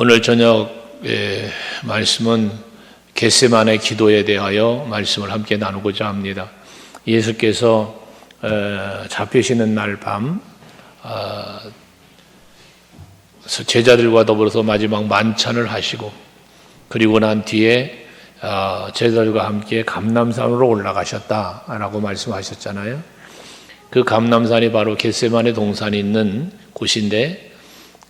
오늘 저녁 말씀은 겟세마네 기도에 대하여 말씀을 함께 나누고자 합니다. 예수께서 잡히시는 날 밤 제자들과 더불어서 마지막 만찬을 하시고, 그리고 난 뒤에 제자들과 함께 감람산으로 올라가셨다라고 말씀하셨잖아요. 그 감람산이 바로 겟세마네 동산이 있는 곳인데,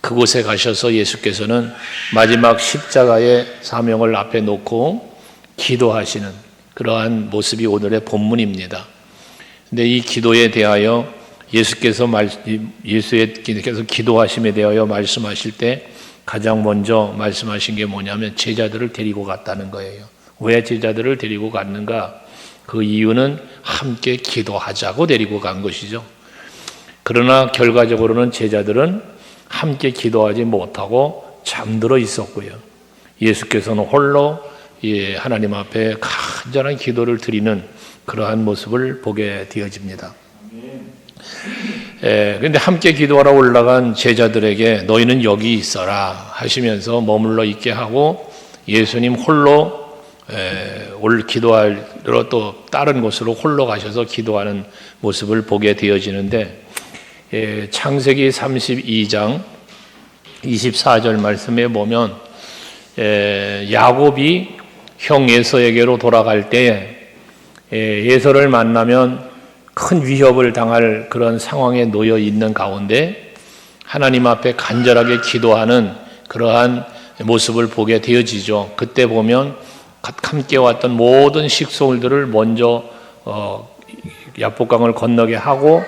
그곳에 가셔서 예수께서는 마지막 십자가의 사명을 앞에 놓고 기도하시는 그러한 모습이 오늘의 본문입니다. 근데 이 기도에 대하여 예수께서 기도하심에 대하여 말씀하실 때 가장 먼저 말씀하신 게 뭐냐면 제자들을 데리고 갔다는 거예요. 왜 제자들을 데리고 갔는가? 그 이유는 함께 기도하자고 데리고 간 것이죠. 그러나 결과적으로는 제자들은 함께 기도하지 못하고 잠들어 있었고요. 예수께서는 홀로 하나님 앞에 간절한 기도를 드리는 그러한 모습을 보게 되어집니다. 그런데 함께 기도하러 올라간 제자들에게 너희는 여기 있어라 하시면서 머물러 있게 하고, 예수님 홀로 기도하러 또 다른 곳으로 홀로 가셔서 기도하는 모습을 보게 되어지는데, 창세기 32장 24절 말씀에 보면 야곱이 형 에서에게로 돌아갈 때 에서를 만나면 큰 위협을 당할 그런 상황에 놓여 있는 가운데 하나님 앞에 간절하게 기도하는 그러한 모습을 보게 되어지죠. 그때 보면 함께 왔던 모든 식솔들을 먼저 야복강을 건너게 하고,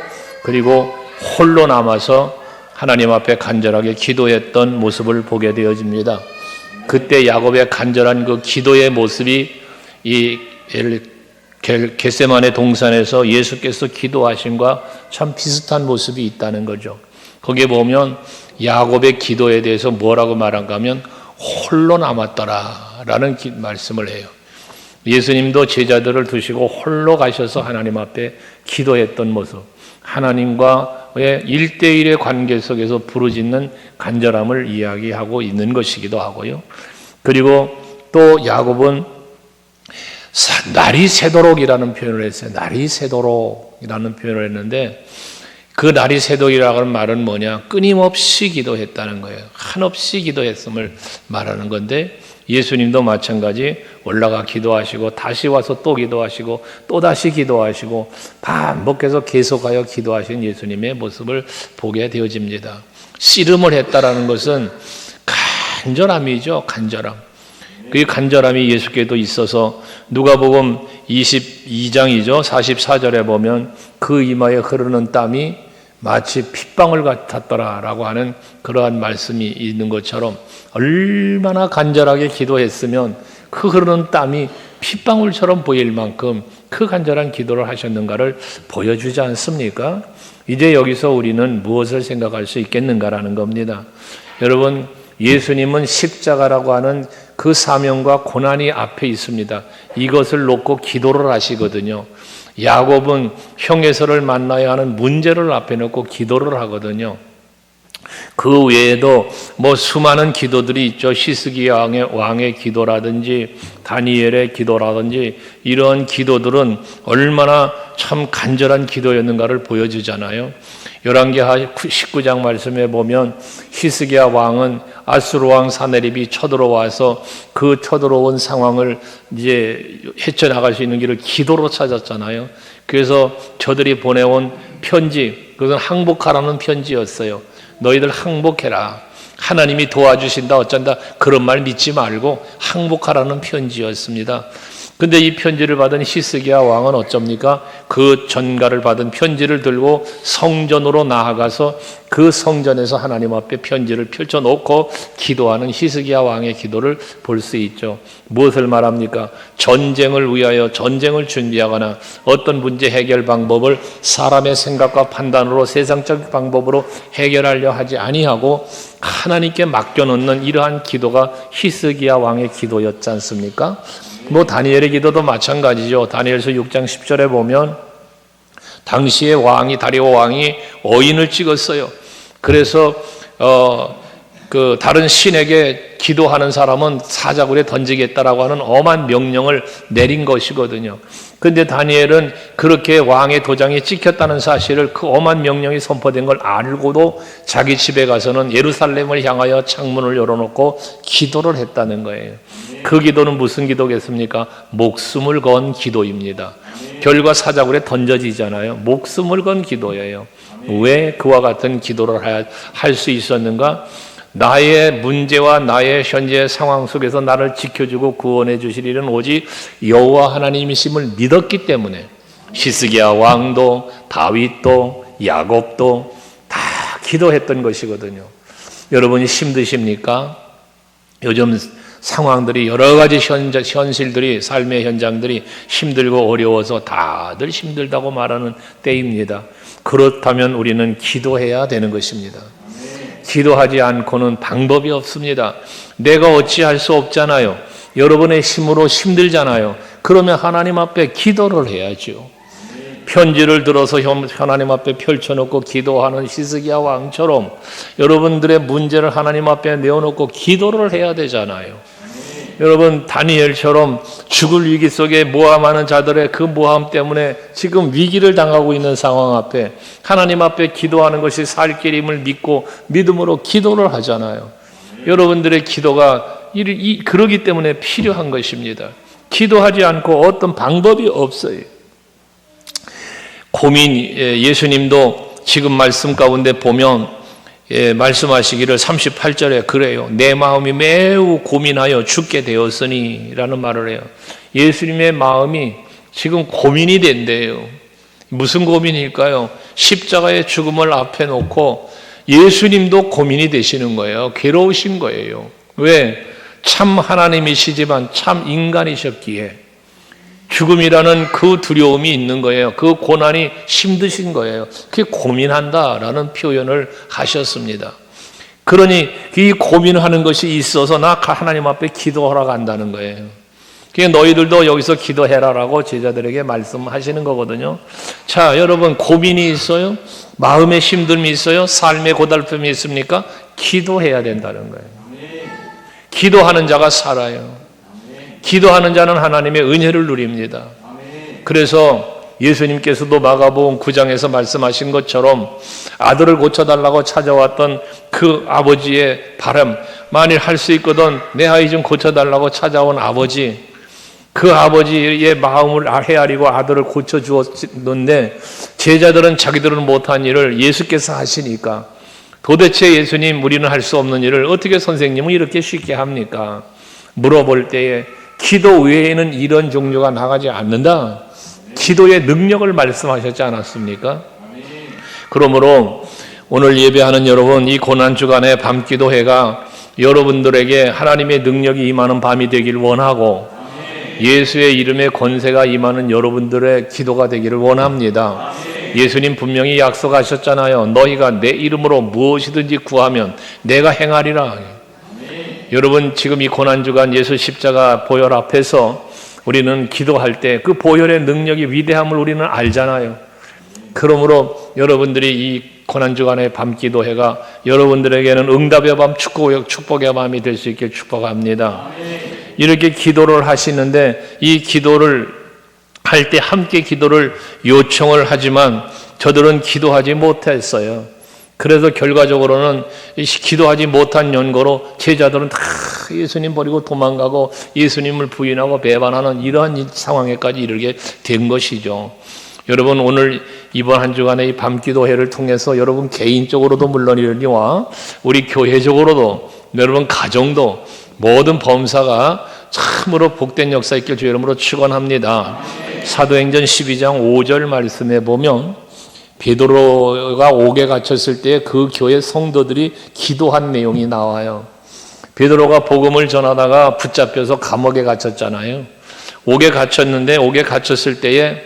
그리고 홀로 남아서 하나님 앞에 간절하게 기도했던 모습을 보게 되어집니다. 그때 야곱의 간절한 그 기도의 모습이 이 겟세마네 동산에서 예수께서 기도하심과 참 비슷한 모습이 있다는 거죠. 거기에 보면 야곱의 기도에 대해서 뭐라고 말한가 하면 홀로 남았더라라는 말씀을 해요. 예수님도 제자들을 두시고 홀로 가셔서 하나님 앞에 기도했던 모습, 하나님과의 1대1의 관계 속에서 부르짖는 간절함을 이야기하고 있는 것이기도 하고요. 그리고 또 야곱은 날이 새도록이라는 표현을 했어요. 날이 새도록이라는 표현을 했는데, 그 날이 새도록이라는 말은 뭐냐? 끊임없이 기도했다는 거예요. 한없이 기도했음을 말하는 건데, 예수님도 마찬가지 올라가 기도하시고 다시 와서 또 기도하시고 또 다시 기도하시고 반복해서 계속하여 기도하신 예수님의 모습을 보게 되어집니다. 씨름을 했다라는 것은 간절함이죠. 간절함. 그 간절함이 예수께도 있어서 누가복음 22장이죠. 44절에 보면 그 이마에 흐르는 땀이 마치 핏방울 같았더라라고 하는 그러한 말씀이 있는 것처럼, 얼마나 간절하게 기도했으면 그 흐르는 땀이 핏방울처럼 보일 만큼 그 간절한 기도를 하셨는가를 보여주지 않습니까? 이제 여기서 우리는 무엇을 생각할 수 있겠는가라는 겁니다. 여러분, 예수님은 십자가라고 하는 그 사명과 고난이 앞에 있습니다. 이것을 놓고 기도를 하시거든요. 야곱은 형 에서를 만나야 하는 문제를 앞에 놓고 기도를 하거든요. 그 외에도 수많은 기도들이 있죠. 히스기야 왕의 기도라든지 다니엘의 기도라든지, 이런 기도들은 얼마나 참 간절한 기도였는가를 보여주잖아요. 열왕기하 19장 말씀에 보면 히스기야 왕은 아수르 왕 사네립이 쳐들어와서 그 쳐들어온 상황을 이제 헤쳐나갈 수 있는 길을 기도로 찾았잖아요. 그래서 저들이 보내온 편지, 그것은 항복하라는 편지였어요. 너희들 항복해라. 하나님이 도와주신다 어쩐다 그런 말 믿지 말고 항복하라는 편지였습니다. 근데 이 편지를 받은 히스기야 왕은 어쩝니까? 그 전가를 받은 편지를 들고 성전으로 나아가서 그 성전에서 하나님 앞에 편지를 펼쳐놓고 기도하는 히스기야 왕의 기도를 볼 수 있죠. 무엇을 말합니까? 전쟁을 위하여 전쟁을 준비하거나 어떤 문제 해결 방법을 사람의 생각과 판단으로 세상적 방법으로 해결하려 하지 아니하고 하나님께 맡겨놓는 이러한 기도가 히스기야 왕의 기도였지 않습니까? 다니엘의 기도도 마찬가지죠. 다니엘서 6장 10절에 보면 당시의 왕이 다리오 왕이 어인을 찍었어요. 그래서 다른 신에게 기도하는 사람은 사자굴에 던지겠다라고 하는 엄한 명령을 내린 것이거든요. 그런데 다니엘은 그렇게 왕의 도장이 찍혔다는 사실을, 그 엄한 명령이 선포된 걸 알고도 자기 집에 가서는 예루살렘을 향하여 창문을 열어놓고 기도를 했다는 거예요. 그 기도는 무슨 기도겠습니까? 목숨을 건 기도입니다. 별과 사자굴에 던져지잖아요. 목숨을 건 기도예요. 왜 그와 같은 기도를 할 수 있었는가? 나의 문제와 나의 현재 상황 속에서 나를 지켜주고 구원해 주실 일은 오직 여호와 하나님이심을 믿었기 때문에 히스기야 왕도 다윗도 야곱도 다 기도했던 것이거든요. 여러분이 힘드십니까? 요즘 상황들이 여러 가지 현실들이, 삶의 현장들이 힘들고 어려워서 다들 힘들다고 말하는 때입니다. 그렇다면 우리는 기도해야 되는 것입니다. 기도하지 않고는 방법이 없습니다. 내가 어찌할 수 없잖아요. 여러분의 힘으로 힘들잖아요. 그러면 하나님 앞에 기도를 해야죠. 편지를 들어서 하나님 앞에 펼쳐놓고 기도하는 히스기야 왕처럼 여러분들의 문제를 하나님 앞에 내어놓고 기도를 해야 되잖아요. 여러분, 다니엘처럼 죽을 위기 속에 모함하는 자들의 그 모함 때문에 지금 위기를 당하고 있는 상황 앞에 하나님 앞에 기도하는 것이 살 길임을 믿고 믿음으로 기도를 하잖아요. 여러분들의 기도가 그러기 때문에 필요한 것입니다. 기도하지 않고 어떤 방법이 없어요. 예수님도 지금 말씀 가운데 보면 말씀하시기를 38절에 그래요. 내 마음이 매우 고민하여 죽게 되었으니 라는 말을 해요. 예수님의 마음이 지금 고민이 된대요. 무슨 고민일까요? 십자가의 죽음을 앞에 놓고 예수님도 고민이 되시는 거예요. 괴로우신 거예요. 왜? 참 하나님이시지만 참 인간이셨기에 죽음이라는 그 두려움이 있는 거예요. 그 고난이 힘드신 거예요. 그게 고민한다라는 표현을 하셨습니다. 그러니 이 고민하는 것이 있어서 나 하나님 앞에 기도하러 간다는 거예요. 그게 너희들도 여기서 기도해라라고 제자들에게 말씀하시는 거거든요. 자, 여러분, 고민이 있어요? 마음의 힘듦이 있어요? 삶의 고달픔이 있습니까? 기도해야 된다는 거예요. 기도하는 자가 살아요. 기도하는 자는 하나님의 은혜를 누립니다. 그래서 예수님께서도 마가복음 9장에서 말씀하신 것처럼 아들을 고쳐달라고 찾아왔던 그 아버지의 바람, 만일 할 수 있거든 내 아이 좀 고쳐달라고 찾아온 아버지, 그 아버지의 마음을 헤아리고 아들을 고쳐주었는데 제자들은 자기들은 못한 일을 예수께서 하시니까 도대체 예수님, 우리는 할 수 없는 일을 어떻게 선생님은 이렇게 쉽게 합니까? 물어볼 때에 기도 외에는 이런 종류가 나가지 않는다. 기도의 능력을 말씀하셨지 않았습니까? 그러므로 오늘 예배하는 여러분, 이 고난주간의 밤기도회가 여러분들에게 하나님의 능력이 임하는 밤이 되길 원하고 예수의 이름의 권세가 임하는 여러분들의 기도가 되기를 원합니다. 예수님 분명히 약속하셨잖아요. 너희가 내 이름으로 무엇이든지 구하면 내가 행하리라. 여러분, 지금 이 고난주간 예수 십자가 보혈 앞에서 우리는 기도할 때 그 보혈의 능력이 위대함을 우리는 알잖아요. 그러므로 여러분들이 이 고난주간의 밤기도회가 여러분들에게는 응답의 밤, 축복의 밤이 될 수 있게 축복합니다. 이렇게 기도를 하시는데 이 기도를 할 때 함께 기도를 요청을 하지만 저들은 기도하지 못했어요. 그래서 결과적으로는 기도하지 못한 연고로 제자들은 다 예수님 버리고 도망가고 예수님을 부인하고 배반하는 이러한 상황에까지 이르게 된 것이죠. 여러분, 오늘 이번 한 주간의 이 밤기도회를 통해서 여러분 개인적으로도 물론이니와 우리 교회적으로도 여러분 가정도 모든 범사가 참으로 복된 역사 있길 주 이름으로 축원합니다. 사도행전 12장 5절 말씀에 보면 베드로가 옥에 갇혔을 때 그 교회 성도들이 기도한 내용이 나와요. 베드로가 복음을 전하다가 붙잡혀서 감옥에 갇혔잖아요. 옥에 갇혔는데 옥에 갇혔을 때에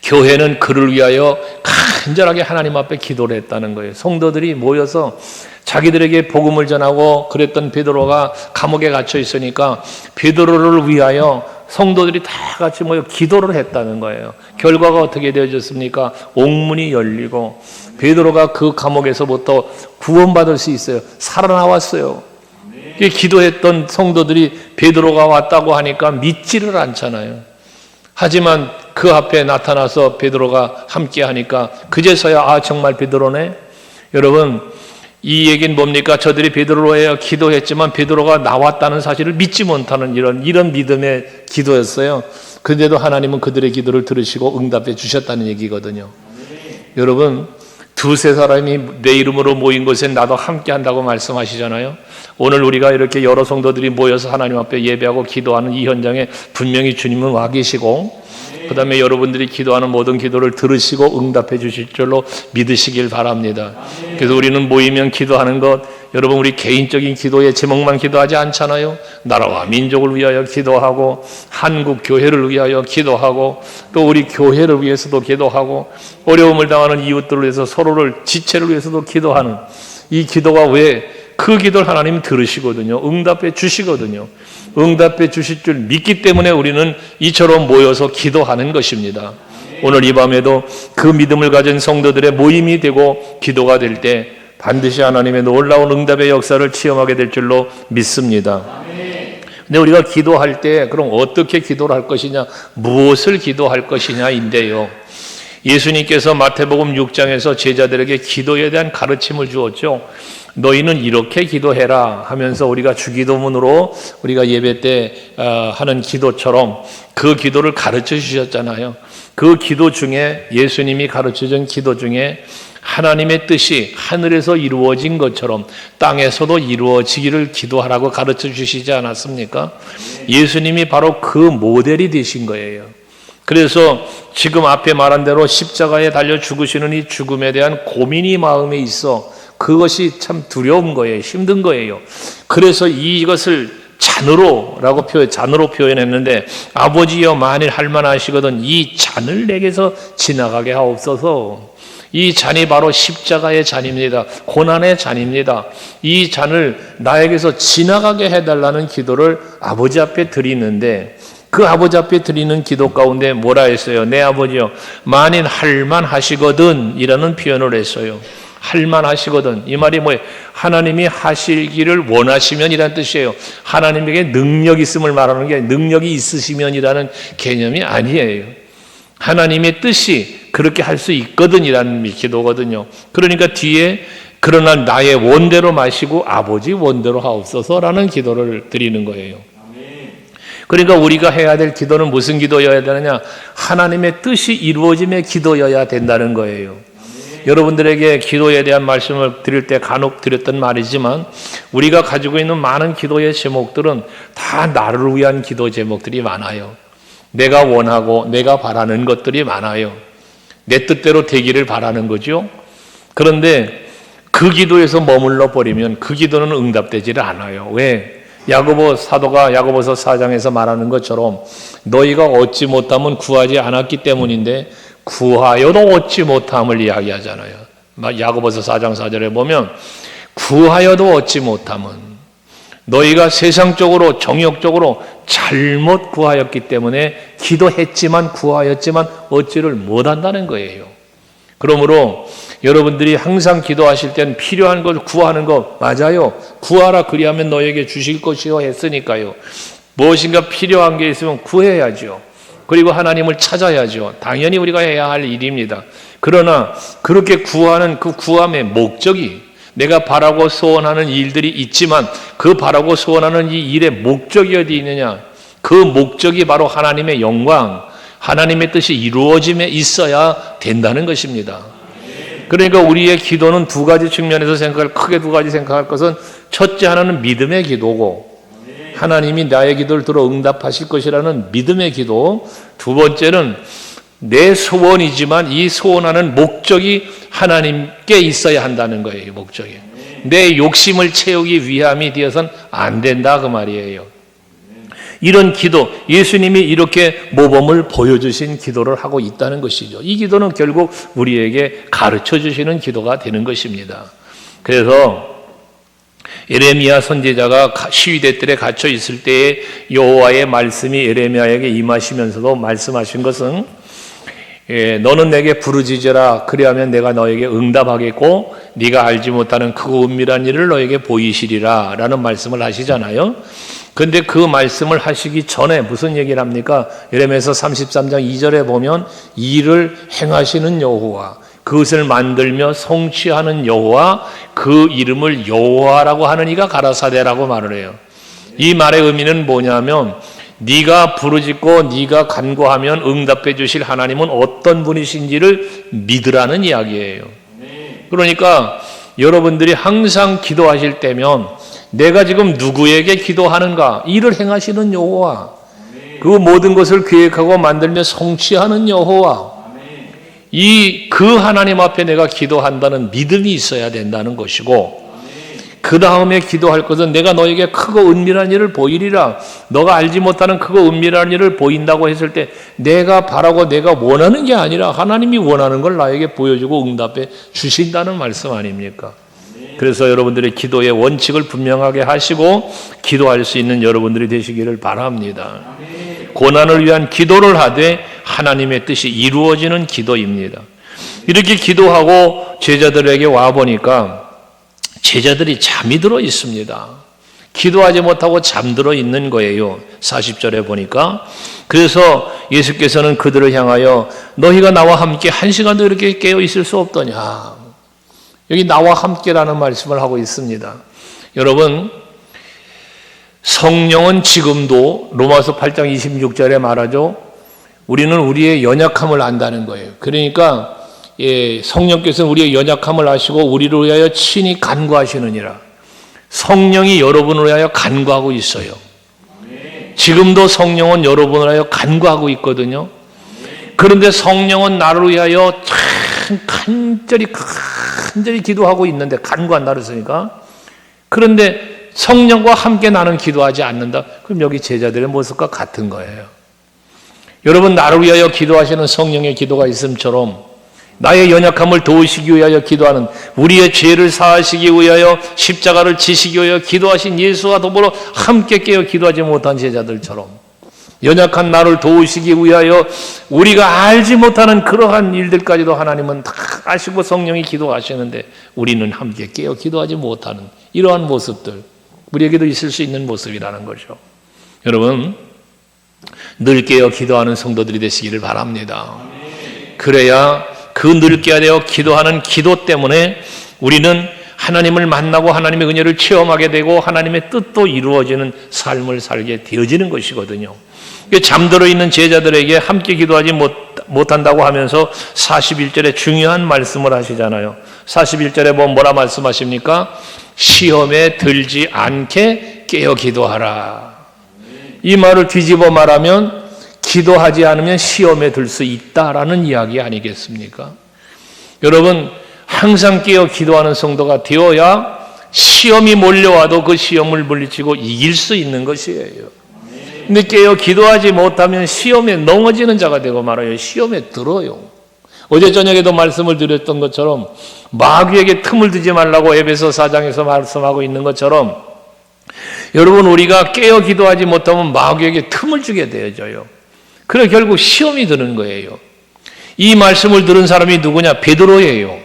교회는 그를 위하여 간절하게 하나님 앞에 기도를 했다는 거예요. 성도들이 모여서 자기들에게 복음을 전하고 그랬던 베드로가 감옥에 갇혀 있으니까 베드로를 위하여 성도들이 다 같이 모여 기도를 했다는 거예요. 결과가 어떻게 되어졌습니까? 옥문이 열리고 베드로가 그 감옥에서부터 구원받을 수 있어요. 살아나왔어요. 기도했던 성도들이 베드로가 왔다고 하니까 믿지를 않잖아요. 하지만 그 앞에 나타나서 베드로가 함께 하니까 그제서야 아 정말 베드로네. 여러분 이 얘기는 뭡니까? 저들이 베드로에 기도했지만 베드로가 나왔다는 사실을 믿지 못하는 이런 믿음의 기도였어요. 그런데도 하나님은 그들의 기도를 들으시고 응답해 주셨다는 얘기거든요. 여러분 두세 사람이 내 이름으로 모인 곳에 나도 함께 한다고 말씀하시잖아요. 오늘 우리가 이렇게 여러 성도들이 모여서 하나님 앞에 예배하고 기도하는 이 현장에 분명히 주님은 와 계시고 그 다음에 여러분들이 기도하는 모든 기도를 들으시고 응답해 주실 줄로 믿으시길 바랍니다. 그래서 우리는 모이면 기도하는 것, 여러분 우리 개인적인 기도의 제목만 기도하지 않잖아요. 나라와 민족을 위하여 기도하고 한국 교회를 위하여 기도하고 또 우리 교회를 위해서도 기도하고 어려움을 당하는 이웃들을 위해서 서로를 지체를 위해서도 기도하는 이 기도가 왜 그 기도를 하나님이 들으시거든요. 응답해 주시거든요. 응답해 주실 줄 믿기 때문에 우리는 이처럼 모여서 기도하는 것입니다. 오늘 이 밤에도 그 믿음을 가진 성도들의 모임이 되고 기도가 될 때 반드시 하나님의 놀라운 응답의 역사를 체험하게 될 줄로 믿습니다. 근데 우리가 기도할 때 그럼 어떻게 기도를 할 것이냐, 무엇을 기도할 것이냐인데요. 예수님께서 마태복음 6장에서 제자들에게 기도에 대한 가르침을 주었죠. 너희는 이렇게 기도해라 하면서 우리가 주기도문으로 우리가 예배 때 하는 기도처럼 그 기도를 가르쳐 주셨잖아요. 그 기도 중에 예수님이 가르쳐 준 기도 중에 하나님의 뜻이 하늘에서 이루어진 것처럼 땅에서도 이루어지기를 기도하라고 가르쳐 주시지 않았습니까? 예수님이 바로 그 모델이 되신 거예요. 그래서 지금 앞에 말한 대로 십자가에 달려 죽으시는 이 죽음에 대한 고민이 마음에 있어 그것이 참 두려운 거예요. 힘든 거예요. 그래서 이것을 잔으로 표현했는데 아버지여 만일 할만하시거든 이 잔을 내게서 지나가게 하옵소서. 이 잔이 바로 십자가의 잔입니다. 고난의 잔입니다. 이 잔을 나에게서 지나가게 해달라는 기도를 아버지 앞에 드리는데 그 아버지 앞에 드리는 기도 가운데 뭐라 했어요? 내 아버지여 만일 할만하시거든 이라는 표현을 했어요. 할만하시거든. 이 말이 뭐예요? 하나님이 하시기를 원하시면 이라는 뜻이에요. 하나님에게 능력이 있음을 말하는 게 능력이 있으시면 이라는 개념이 아니에요. 하나님의 뜻이 그렇게 할 수 있거든 이라는 기도거든요. 그러니까 뒤에 그러나 나의 원대로 마시고 아버지 원대로 하옵소서라는 기도를 드리는 거예요. 그러니까 우리가 해야 될 기도는 무슨 기도여야 되느냐? 하나님의 뜻이 이루어짐의 기도여야 된다는 거예요. 여러분들에게 기도에 대한 말씀을 드릴 때 간혹 드렸던 말이지만 우리가 가지고 있는 많은 기도의 제목들은 다 나를 위한 기도 제목들이 많아요. 내가 원하고 내가 바라는 것들이 많아요. 내 뜻대로 되기를 바라는 거죠. 그런데 그 기도에서 머물러 버리면 그 기도는 응답되지를 않아요. 왜? 사도가 야고보서 4장에서 말하는 것처럼 너희가 얻지 못함은 구하지 않았기 때문인데 구하여도 얻지 못함을 이야기하잖아요. 야고보서 4장 4절에 보면 구하여도 얻지 못함은 너희가 세상적으로 정욕적으로 잘못 구하였기 때문에 기도했지만 구하였지만 얻지를 못한다는 거예요. 그러므로 여러분들이 항상 기도하실 때는 필요한 걸 구하는 거 맞아요. 구하라 그리하면 너에게 주실 것이요 했으니까요. 무엇인가 필요한 게 있으면 구해야죠. 그리고 하나님을 찾아야죠. 당연히 우리가 해야 할 일입니다. 그러나 그렇게 구하는 그 구함의 목적이 내가 바라고 소원하는 일들이 있지만 그 바라고 소원하는 이 일의 목적이 어디 있느냐? 그 목적이 바로 하나님의 영광, 하나님의 뜻이 이루어짐에 있어야 된다는 것입니다. 그러니까 우리의 기도는 두 가지 측면에서 크게 두 가지 생각할 것은 첫째 하나는 믿음의 기도고 하나님이 나의 기도를 들어 응답하실 것이라는 믿음의 기도, 두 번째는 내 소원이지만 이 소원하는 목적이 하나님께 있어야 한다는 거예요. 목적이. 내 욕심을 채우기 위함이 되어서는 안 된다 그 말이에요. 이런 기도, 예수님이 이렇게 모범을 보여주신 기도를 하고 있다는 것이죠. 이 기도는 결국 우리에게 가르쳐 주시는 기도가 되는 것입니다. 그래서 예레미야 선지자가 시위대 뜰에 갇혀 있을 때에 여호와의 말씀이 예레미야에게 임하시면서도 말씀하신 것은 너는 내게 부르짖으라 그리하면 내가 너에게 응답하겠고 네가 알지 못하는 크고 은밀한 일을 너에게 보이시리라 라는 말씀을 하시잖아요. 그런데 그 말씀을 하시기 전에 무슨 얘기를 합니까? 예레미야서 33장 2절에 보면 이 일을 행하시는 여호와, 그것을 만들며 성취하는 여호와, 그 이름을 여호와라고 하는 이가 가라사대라고 말을 해요. 이 말의 의미는 뭐냐면 네가 부르짖고 네가 간구하면 응답해 주실 하나님은 어떤 분이신지를 믿으라는 이야기예요. 그러니까 여러분들이 항상 기도하실 때면 내가 지금 누구에게 기도하는가? 이를 행하시는 여호와, 그 모든 것을 계획하고 만들며 성취하는 여호와, 그 하나님 앞에 내가 기도한다는 믿음이 있어야 된다는 것이고, 그 다음에 기도할 것은 내가 너에게 크고 은밀한 일을 보이리라. 너가 알지 못하는 크고 은밀한 일을 보인다고 했을 때 내가 바라고 내가 원하는 게 아니라 하나님이 원하는 걸 나에게 보여주고 응답해 주신다는 말씀 아닙니까? 그래서 여러분들의 기도의 원칙을 분명하게 하시고 기도할 수 있는 여러분들이 되시기를 바랍니다. 고난을 위한 기도를 하되 하나님의 뜻이 이루어지는 기도입니다. 이렇게 기도하고 제자들에게 와보니까 제자들이 잠이 들어 있습니다. 기도하지 못하고 잠들어 있는 거예요. 40절에 보니까. 그래서 예수께서는 그들을 향하여 너희가 나와 함께 한 시간도 이렇게 깨어 있을 수 없더냐. 여기 나와 함께라는 말씀을 하고 있습니다. 여러분, 성령은 지금도 로마서 8장 26절에 말하죠. 우리는 우리의 연약함을 안다는 거예요. 그러니까 성령께서는 우리의 연약함을 아시고 우리를 위하여 친히 간구하시느니라. 성령이 여러분을 위하여 간구하고 있어요. 지금도 성령은 여러분을 위하여 간구하고 있거든요. 그런데 성령은 나를 위하여 참 간절히 기도하고 있는데, 간구한다 그랬으니까. 그런데 성령과 함께 나는 기도하지 않는다. 그럼 여기 제자들의 모습과 같은 거예요. 여러분, 나를 위하여 기도하시는 성령의 기도가 있음처럼 나의 연약함을 도우시기 위하여 기도하는, 우리의 죄를 사하시기 위하여 십자가를 지시기 위하여 기도하신 예수와 더불어 함께 깨어 기도하지 못한 제자들처럼 연약한 나를 도우시기 위하여 우리가 알지 못하는 그러한 일들까지도 하나님은 다 아시고 성령이 기도하시는데 우리는 함께 깨어 기도하지 못하는 이러한 모습들, 우리에게도 있을 수 있는 모습이라는 거죠. 여러분, 늘 깨어 기도하는 성도들이 되시기를 바랍니다. 그래야 그 늘 깨어 되어 기도하는 기도 때문에 우리는 하나님을 만나고 하나님의 은혜를 체험하게 되고 하나님의 뜻도 이루어지는 삶을 살게 되어지는 것이거든요. 잠들어 있는 제자들에게 함께 기도하지 못한다고 하면서 41절에 중요한 말씀을 하시잖아요. 41절에 뭐라 말씀하십니까? 시험에 들지 않게 깨어 기도하라. 이 말을 뒤집어 말하면 기도하지 않으면 시험에 들 수 있다라는 이야기 아니겠습니까? 여러분, 항상 깨어 기도하는 성도가 되어야 시험이 몰려와도 그 시험을 물리치고 이길 수 있는 것이에요. 근데 깨어 기도하지 못하면 시험에 넘어지는 자가 되고 말아요. 시험에 들어요. 어제 저녁에도 말씀을 드렸던 것처럼 마귀에게 틈을 두지 말라고 에베소 4장에서 말씀하고 있는 것처럼 여러분, 우리가 깨어 기도하지 못하면 마귀에게 틈을 주게 되어져요. 그래 결국 시험이 드는 거예요. 이 말씀을 들은 사람이 누구냐? 베드로예요.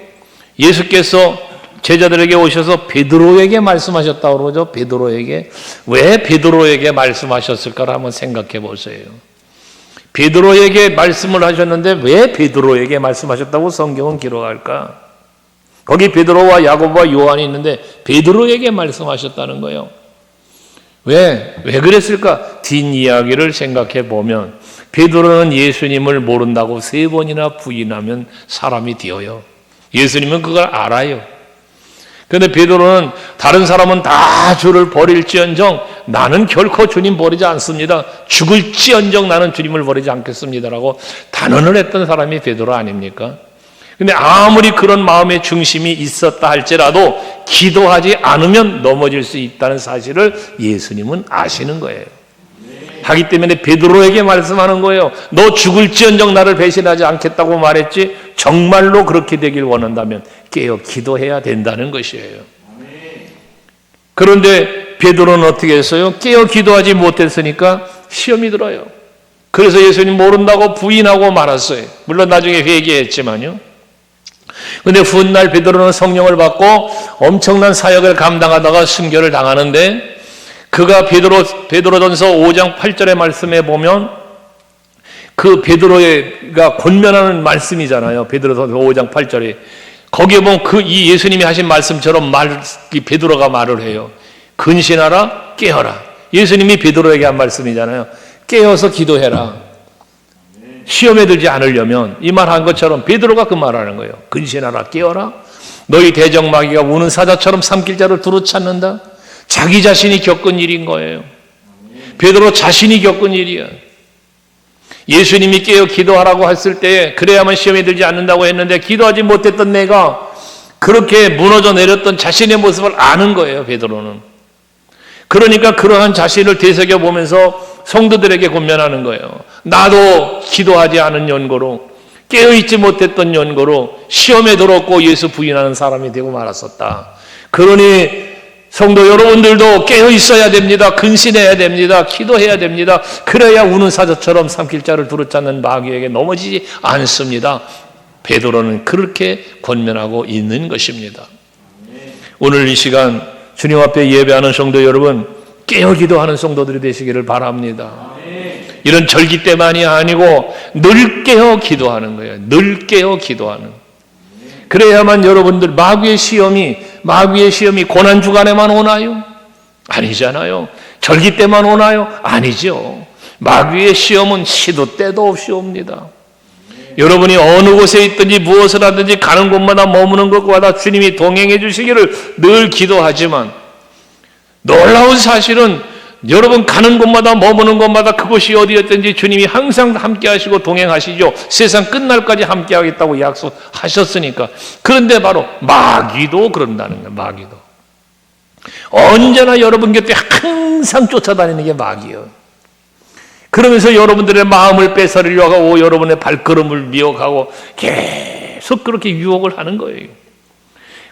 예수께서 제자들에게 오셔서 베드로에게 말씀하셨다고 그러죠. 베드로에게. 왜 베드로에게 말씀하셨을까를 한번 생각해 보세요. 베드로에게 말씀을 하셨는데 왜 베드로에게 말씀하셨다고 성경은 기록할까? 거기 베드로와 야고보와 요한이 있는데 베드로에게 말씀하셨다는 거예요. 왜 그랬을까? 뒷이야기를 생각해 보면 베드로는 예수님을 모른다고 3번이나 부인하면 사람이 되어요. 예수님은 그걸 알아요. 그런데 베드로는 다른 사람은 다 주를 버릴지언정 나는 결코 주님 버리지 않습니다. 죽을지언정 나는 주님을 버리지 않겠습니다라고 단언을 했던 사람이 베드로 아닙니까? 근데 아무리 그런 마음의 중심이 있었다 할지라도 기도하지 않으면 넘어질 수 있다는 사실을 예수님은 아시는 거예요. 하기 때문에 베드로에게 말씀하는 거예요. 너 죽을지언정 나를 배신하지 않겠다고 말했지 정말로 그렇게 되길 원한다면 깨어 기도해야 된다는 것이에요. 그런데 베드로는 어떻게 했어요? 깨어 기도하지 못했으니까 시험이 들어요. 그래서 예수님 모른다고 부인하고 말았어요. 물론 나중에 회개했지만요. 근데 훗날 베드로는 성령을 받고 엄청난 사역을 감당하다가 순교를 당하는데, 그가 베드로전서 5장 8절의 말씀에 보면 그 베드로가 권면하는 말씀이잖아요. 베드로전서 5장 8절에 거기에 보면 이 예수님이 하신 말씀처럼 이 베드로가 말을 해요. 근신하라, 깨어라. 예수님이 베드로에게 한 말씀이잖아요. 깨어서 기도해라. 시험에 들지 않으려면, 이 말 한 것처럼 베드로가 그 말하는 거예요. 근신하라, 깨어라. 너희 대적마귀가 우는 사자처럼 삼킬 자를 두루 찾는다. 자기 자신이 겪은 일인 거예요. 베드로 자신이 겪은 일이야. 예수님이 깨어 기도하라고 했을 때 그래야만 시험에 들지 않는다고 했는데, 기도하지 못했던 내가 그렇게 무너져 내렸던 자신의 모습을 아는 거예요, 베드로는. 그러니까 그러한 자신을 되새겨보면서 성도들에게 권면하는 거예요. 나도 기도하지 않은 연고로, 깨어있지 못했던 연고로 시험에 들었고 예수 부인하는 사람이 되고 말았었다. 그러니 성도 여러분들도 깨어 있어야 됩니다. 근신해야 됩니다. 기도해야 됩니다. 그래야 우는 사자처럼 삼킬 자를 두루 찾는 마귀에게 넘어지지 않습니다. 베드로는 그렇게 권면하고 있는 것입니다. 오늘 이 시간 주님 앞에 예배하는 성도 여러분, 깨어 기도하는 성도들이 되시기를 바랍니다. 이런 절기 때만이 아니고 늘 깨어 기도하는 거예요. 늘 깨어 기도하는. 그래야만 여러분들 마귀의 시험이 고난 주간에만 오나요? 아니잖아요. 절기 때만 오나요? 아니죠. 마귀의 시험은 시도 때도 없이 옵니다. 여러분이 어느 곳에 있든지 무엇을 하든지 가는 곳마다 머무는 것마다 주님이 동행해 주시기를 늘 기도하지만, 놀라운 사실은 여러분 가는 곳마다 머무는 곳마다 그곳이 어디였든지 주님이 항상 함께 하시고 동행하시죠. 세상 끝날까지 함께 하겠다고 약속하셨으니까. 그런데 바로 마귀도 그런다는 거예요. 마귀도 언제나 여러분 곁에 항상 쫓아다니는 게 마귀예요. 그러면서 여러분들의 마음을 뺏어리려고 하고 여러분의 발걸음을 미혹하고 계속 그렇게 유혹을 하는 거예요.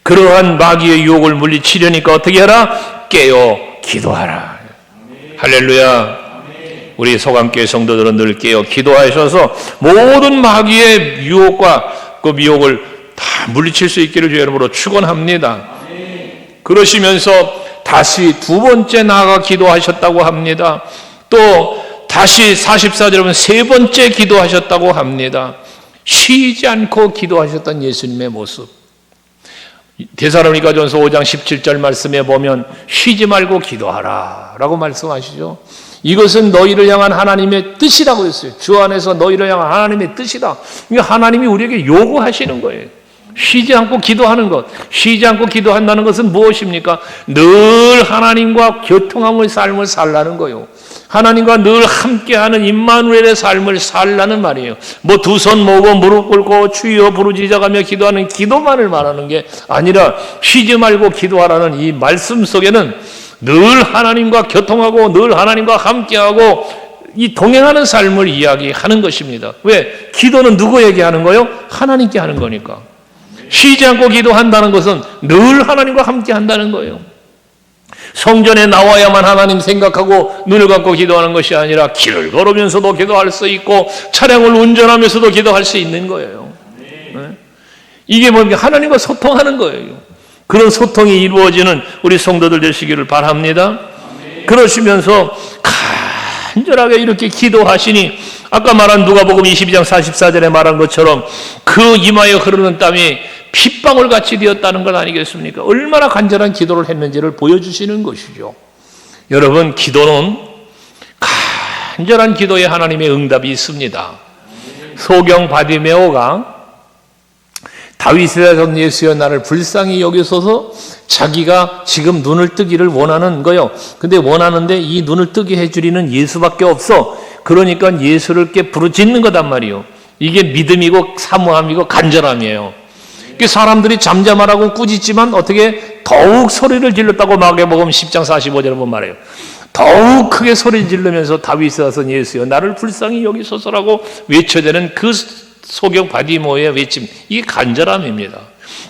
그러한 마귀의 유혹을 물리치려니까 어떻게 하라? 깨어 기도하라. 할렐루야. 우리 소감교회 성도들은 늘 깨어 기도하셔서 모든 마귀의 유혹과 그 미혹을 다 물리칠 수 있기를 주의 이름으로 축원합니다. 그러시면서 다시 두 번째 나아가 기도하셨다고 합니다. 또 다시 44절에 보면 세 번째 기도하셨다고 합니다. 쉬지 않고 기도하셨던 예수님의 모습. 데살로니가전서 5장 17절 말씀에 보면 쉬지 말고 기도하라 라고 말씀하시죠. 이것은 너희를 향한 하나님의 뜻이라고 했어요. 주 안에서 너희를 향한 하나님의 뜻이다. 이게 하나님이 우리에게 요구하시는 거예요. 쉬지 않고 기도하는 것. 쉬지 않고 기도한다는 것은 무엇입니까? 늘 하나님과 교통하는 삶을 살라는 거예요. 하나님과 늘 함께하는 임마누엘의 삶을 살라는 말이에요. 뭐 두 손 모으고 무릎 꿇고 주여 부르짖어가며 기도하는 기도만을 말하는 게 아니라, 쉬지 말고 기도하라는 이 말씀 속에는 늘 하나님과 교통하고 늘 하나님과 함께하고 이 동행하는 삶을 이야기하는 것입니다. 왜? 기도는 누구에게 하는 거예요? 하나님께 하는 거니까. 쉬지 않고 기도한다는 것은 늘 하나님과 함께 한다는 거예요. 성전에 나와야만 하나님 생각하고 눈을 감고 기도하는 것이 아니라 길을 걸으면서도 기도할 수 있고 차량을 운전하면서도 기도할 수 있는 거예요. 네? 이게 뭡니까? 하나님과 소통하는 거예요. 그런 소통이 이루어지는 우리 성도들 되시기를 바랍니다. 그러시면서 간절하게 이렇게 기도하시니, 아까 말한 누가복음 22장 44절에 말한 것처럼 그 이마에 흐르는 땀이 핏방울 같이 되었다는 것 아니겠습니까? 얼마나 간절한 기도를 했는지를 보여주시는 것이죠. 여러분, 기도는 간절한 기도에 하나님의 응답이 있습니다. 소경 바디메오가 다윗의 자손 예수여 나를 불쌍히 여기소서, 자기가 지금 눈을 뜨기를 원하는 거요. 근데 원하는데 이 눈을 뜨게 해주리는 예수밖에 없어. 그러니까 예수를 께 부르짖는 거단 말이에요. 이게 믿음이고 사모함이고 간절함이에요. 사람들이 잠잠하라고 꾸짖지만 어떻게 더욱 소리를 질렀다고 마가복음 10장 45절에 보면 말해요. 더욱 크게 소리 지르면서 다윗의 자손 예수여 나를 불쌍히 여기소서라고 외쳐대는 그 소경 바디모의 외침, 이게 간절함입니다.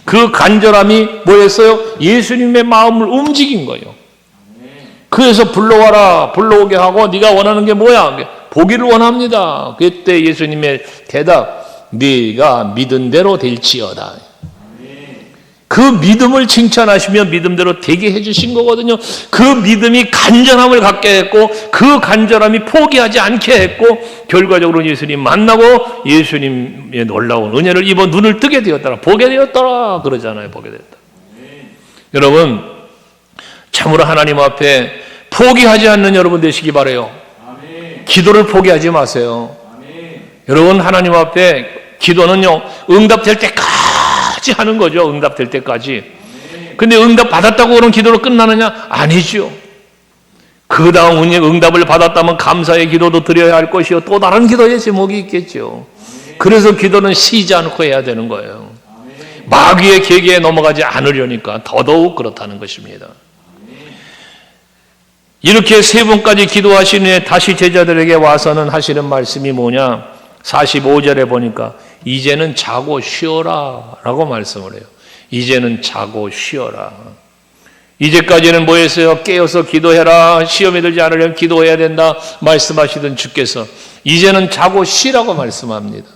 그 간절함이 뭐였어요? 예수님의 마음을 움직인 거예요. 그래서 불러오게 하고 네가 원하는 게 뭐야? 보기를 원합니다. 그때 예수님의 대답, 네가 믿은 대로 될지어다. 그 믿음을 칭찬하시며 믿음대로 되게 해주신 거거든요. 그 믿음이 간절함을 갖게 했고 그 간절함이 포기하지 않게 했고 결과적으로 예수님 만나고 예수님의 놀라운 은혜를 입어 눈을 뜨게 되었더라. 보게 되었더라. 그러잖아요. 보게 되었다. 여러분 참으로 하나님 앞에 포기하지 않는 여러분 되시기 바라요. 기도를 포기하지 마세요. 여러분 하나님 앞에 기도는요 응답될 때까지 하는 거죠. 응답될 때까지. 근데 응답 받았다고 그런 기도로 끝나느냐? 아니죠. 그 다음 응답을 받았다면 감사의 기도도 드려야 할 것이요 또 다른 기도의 제목이 있겠죠. 그래서 기도는 쉬지 않고 해야 되는 거예요. 마귀의 계계에 넘어가지 않으려니까 더더욱 그렇다는 것입니다. 이렇게 세 번까지 기도하신 후에 다시 제자들에게 와서는 하시는 말씀이 뭐냐? 45절에 보니까 이제는 자고 쉬어라 라고 말씀을 해요. 이제는 자고 쉬어라. 이제까지는 뭐 했어요? 깨어서 기도해라. 시험에 들지 않으려면 기도해야 된다 말씀하시던 주께서 이제는 자고 쉬라고 말씀합니다.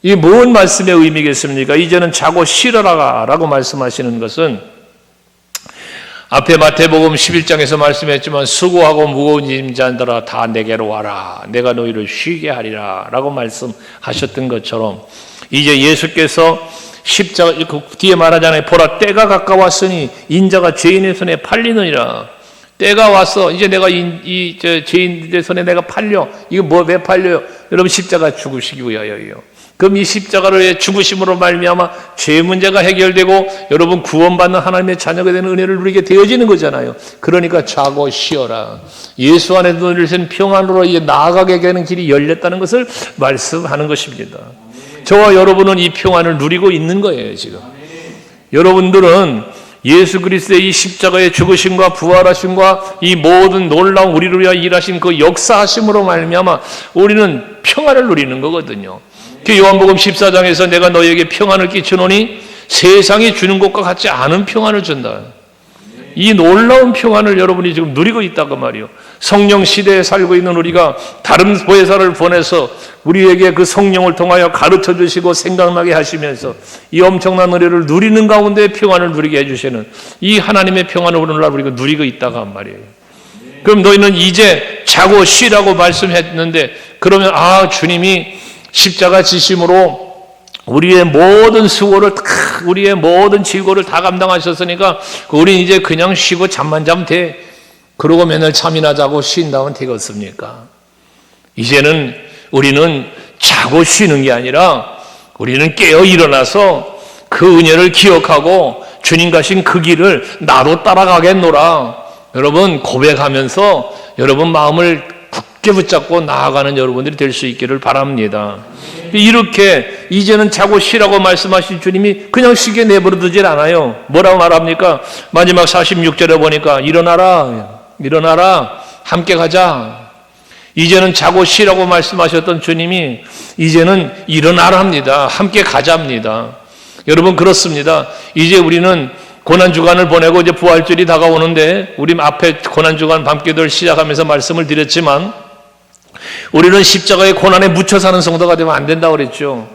이게 뭔 말씀의 의미겠습니까? 이제는 자고 쉬어라 라고 말씀하시는 것은 앞에 마태복음 11장에서 말씀했지만 수고하고 무거운 짐자들아 다 내게로 와라. 내가 너희를 쉬게 하리라 라고 말씀하셨던 것처럼 이제 예수께서 십자가 뒤에 말하잖아요. 보라 때가 가까웠으니 인자가 죄인의 손에 팔리느니라. 때가 왔어. 이제 내가 죄인들의 손에 내가 팔려. 이거 왜 팔려요? 여러분 십자가 죽으시기 위하여요. 그럼 이 십자가를 죽으심으로 말미암아 죄 문제가 해결되고 여러분 구원받는 하나님의 자녀가 되는 은혜를 누리게 되어지는 거잖아요. 그러니까 자고 쉬어라. 예수 안에 누리신 평안으로 이제 나아가게 되는 길이 열렸다는 것을 말씀하는 것입니다. 저와 여러분은 이 평안을 누리고 있는 거예요. 지금 여러분들은 예수 그리스도의 이 십자가의 죽으심과 부활하심과 이 모든 놀라운 우리를 위하여 일하신 그 역사하심으로 말미암아 우리는 평안을 누리는 거거든요. 요한복음 14장에서 내가 너희에게 평안을 끼치노니 세상이 주는 것과 같지 않은 평안을 준다. 이 놀라운 평안을 여러분이 지금 누리고 있다고 말이요. 성령 시대에 살고 있는 우리가 다른 보혜사를 보내서 우리에게 그 성령을 통하여 가르쳐 주시고 생각나게 하시면서 이 엄청난 은혜를 누리는 가운데 평안을 누리게 해주시는 이 하나님의 평안을 오늘날 우리가 누리고 있다고 한 말이에요. 그럼 너희는 이제 자고 쉬라고 말씀했는데 그러면 주님이 십자가 지심으로 우리의 모든 수고를 우리의 모든 지고를 다 감당하셨으니까 우리는 이제 그냥 쉬고 잠만 자면 돼. 그러고 맨날 잠이나 자고 쉰다면 되겠습니까? 이제는 우리는 자고 쉬는 게 아니라 우리는 깨어 일어나서 그 은혜를 기억하고 주님 가신 그 길을 나도 따라가겠노라. 여러분 고백하면서 여러분 마음을 굳게 붙잡고 나아가는 여러분들이 될 수 있기를 바랍니다. 이렇게 이제는 자고 쉬라고 말씀하신 주님이 그냥 쉬게 내버려 두질 않아요. 뭐라고 말합니까? 마지막 46절에 보니까 일어나라 함께 가자. 이제는 자고 쉬라고 말씀하셨던 주님이 이제는 일어나랍니다. 함께 가자입니다. 여러분 그렇습니다. 이제 우리는 고난주간을 보내고 이제 부활절이 다가오는데 우리 앞에 고난주간 밤기도를 시작하면서 말씀을 드렸지만 우리는 십자가의 고난에 묻혀 사는 성도가 되면 안 된다고 그랬죠.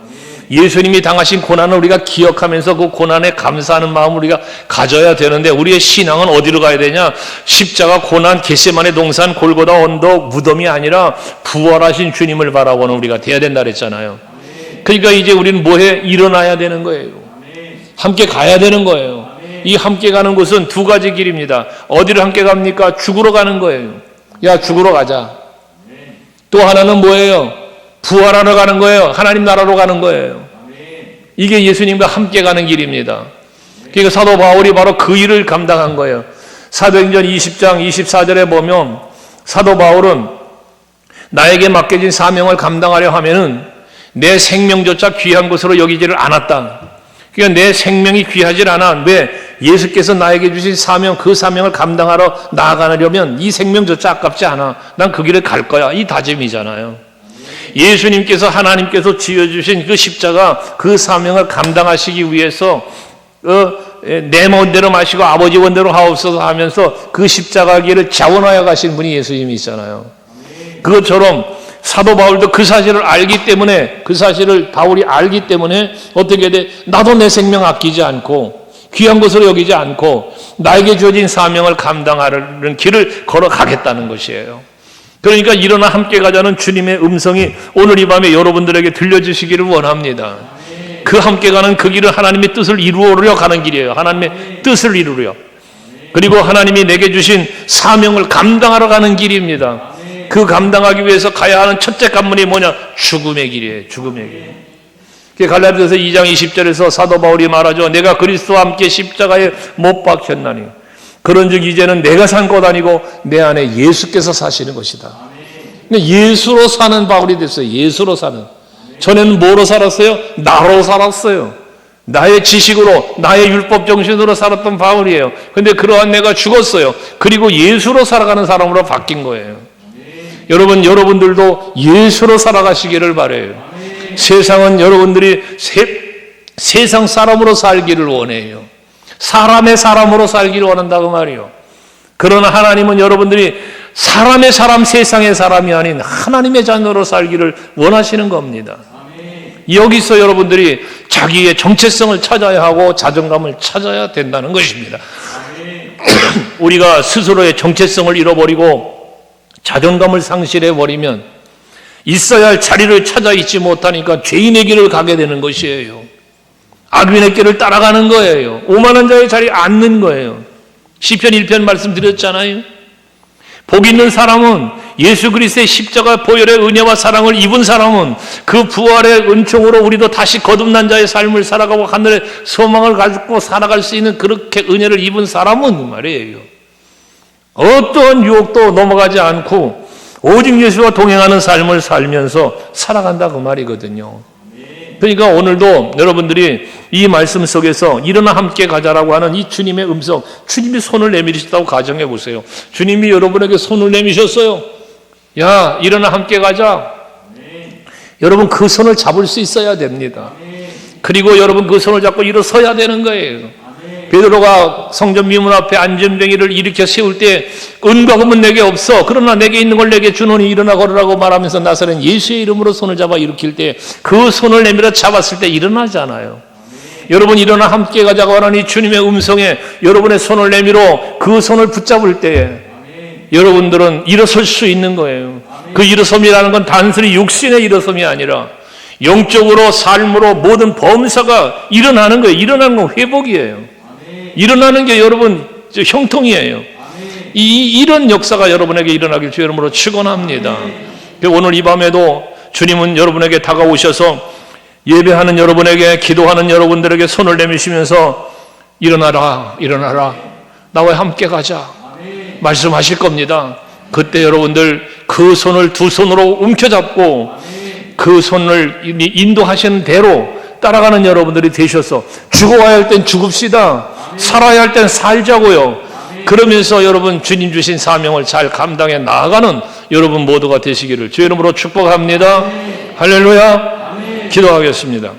예수님이 당하신 고난을 우리가 기억하면서 그 고난에 감사하는 마음을 우리가 가져야 되는데 우리의 신앙은 어디로 가야 되냐? 십자가, 고난, 겟세마네 동산, 골고다 언덕, 무덤이 아니라 부활하신 주님을 바라보는 우리가 돼야 된다 그랬잖아요. 그러니까 이제 우리는 뭐해? 일어나야 되는 거예요. 함께 가야 되는 거예요. 이 함께 가는 곳은 두 가지 길입니다. 어디를 함께 갑니까? 죽으러 가는 거예요. 야, 죽으러 가자. 또 하나는 뭐예요? 부활하러 가는 거예요. 하나님 나라로 가는 거예요. 이게 예수님과 함께 가는 길입니다. 그러니까 사도 바울이 바로 그 일을 감당한 거예요. 사도행전 20장 24절에 보면 사도 바울은 나에게 맡겨진 사명을 감당하려 하면은 내 생명조차 귀한 것으로 여기지를 않았다. 그러니까 내 생명이 귀하질 않아. 왜? 예수께서 나에게 주신 사명, 그 사명을 감당하러 나아가려면 이 생명조차 아깝지 않아. 난 그 길을 갈 거야. 이 다짐이잖아요. 예수님께서 하나님께서 지어주신 그 십자가, 그 사명을 감당하시기 위해서 내 원대로 마시고 아버지 원대로 하옵소서 하면서 그 십자가 길을 자원하여 가신 분이 예수님이잖아요. 그것처럼 사도 바울도 그 사실을 알기 때문에, 그 사실을 바울이 알기 때문에 어떻게 돼? 나도 내 생명 아끼지 않고 귀한 것으로 여기지 않고 나에게 주어진 사명을 감당하는 길을 걸어가겠다는 것이에요. 그러니까 일어나 함께 가자는 주님의 음성이 오늘 이 밤에 여러분들에게 들려주시기를 원합니다. 그 함께 가는 그 길은 하나님의 뜻을 이루려 가는 길이에요. 하나님의 뜻을 이루려. 그리고 하나님이 내게 주신 사명을 감당하러 가는 길입니다. 그 감당하기 위해서 가야 하는 첫째 관문이 뭐냐? 죽음의 길이에요. 죽음의 길. 갈라디아서 2장 20절에서 사도 바울이 말하죠. 내가 그리스도와 함께 십자가에 못 박혔나니 그런즉 이제는 내가 산 것 아니고 내 안에 예수께서 사시는 것이다. 예수로 사는 바울이 됐어요. 예수로 사는. 전에는 뭐로 살았어요? 나로 살았어요. 나의 지식으로, 나의 율법 정신으로 살았던 바울이에요. 근데 그러한 내가 죽었어요. 그리고 예수로 살아가는 사람으로 바뀐 거예요. 여러분, 여러분들도 예수로 살아가시기를 바라요. 세상은 여러분들이 세상 사람으로 살기를 원해요. 사람의 사람으로 살기를 원한다고 말이요. 그러나 하나님은 여러분들이 사람의 사람, 세상의 사람이 아닌 하나님의 자녀로 살기를 원하시는 겁니다. 여기서 여러분들이 자기의 정체성을 찾아야 하고 자존감을 찾아야 된다는 것입니다. 우리가 스스로의 정체성을 잃어버리고 자존감을 상실해버리면 있어야 할 자리를 찾아 있지 못하니까 죄인의 길을 가게 되는 것이에요. 악인의 길을 따라가는 거예요. 오만한 자의 자리에 앉는 거예요. 시편 1편 말씀드렸잖아요. 복 있는 사람은 예수 그리스도의 십자가 보혈의 은혜와 사랑을 입은 사람은 그 부활의 은총으로 우리도 다시 거듭난 자의 삶을 살아가고 하늘의 소망을 가지고 살아갈 수 있는 그렇게 은혜를 입은 사람은 말이에요. 어떠한 유혹도 넘어가지 않고 오직 예수와 동행하는 삶을 살면서 살아간다 그 말이거든요. 그러니까 오늘도 여러분들이 이 말씀 속에서 일어나 함께 가자라고 하는 이 주님의 음성, 주님이 손을 내밀으셨다고 가정해 보세요. 주님이 여러분에게 손을 내미셨어요. 야, 일어나 함께 가자. 여러분 그 손을 잡을 수 있어야 됩니다. 그리고 여러분 그 손을 잡고 일어서야 되는 거예요. 베드로가 성전 미문 앞에 안전뱅이를 일으켜 세울 때 은과 금은 내게 없어. 그러나 내게 있는 걸 내게 주노니 일어나 걸으라고 말하면서 나사렛 예수의 이름으로 손을 잡아 일으킬 때 그 손을 내밀어 잡았을 때 일어나잖아요. 여러분 일어나 함께 가자고 하는 이 주님의 음성에 여러분의 손을 내밀어 그 손을 붙잡을 때에 여러분들은 일어설 수 있는 거예요. 그 일어섬이라는 건 단순히 육신의 일어섬이 아니라 영적으로 삶으로 모든 범사가 일어나는 거예요. 일어나는 건 회복이에요. 일어나는 게 여러분 형통이에요. 이런 역사가 여러분에게 일어나길 주 이름으로 축원합니다. 오늘 이 밤에도 주님은 여러분에게 다가오셔서 예배하는 여러분에게, 기도하는 여러분들에게 손을 내미시면서 일어나라, 일어나라, 나와 함께 가자 말씀하실 겁니다. 그때 여러분들 그 손을 두 손으로 움켜잡고 그 손을 인도하시는 대로 따라가는 여러분들이 되셔서 죽어야 할 땐 죽읍시다, 살아야 할 땐 살자고요. 그러면서 여러분 주님 주신 사명을 잘 감당해 나아가는 여러분 모두가 되시기를 주 이름으로 축복합니다. 할렐루야. 기도하겠습니다.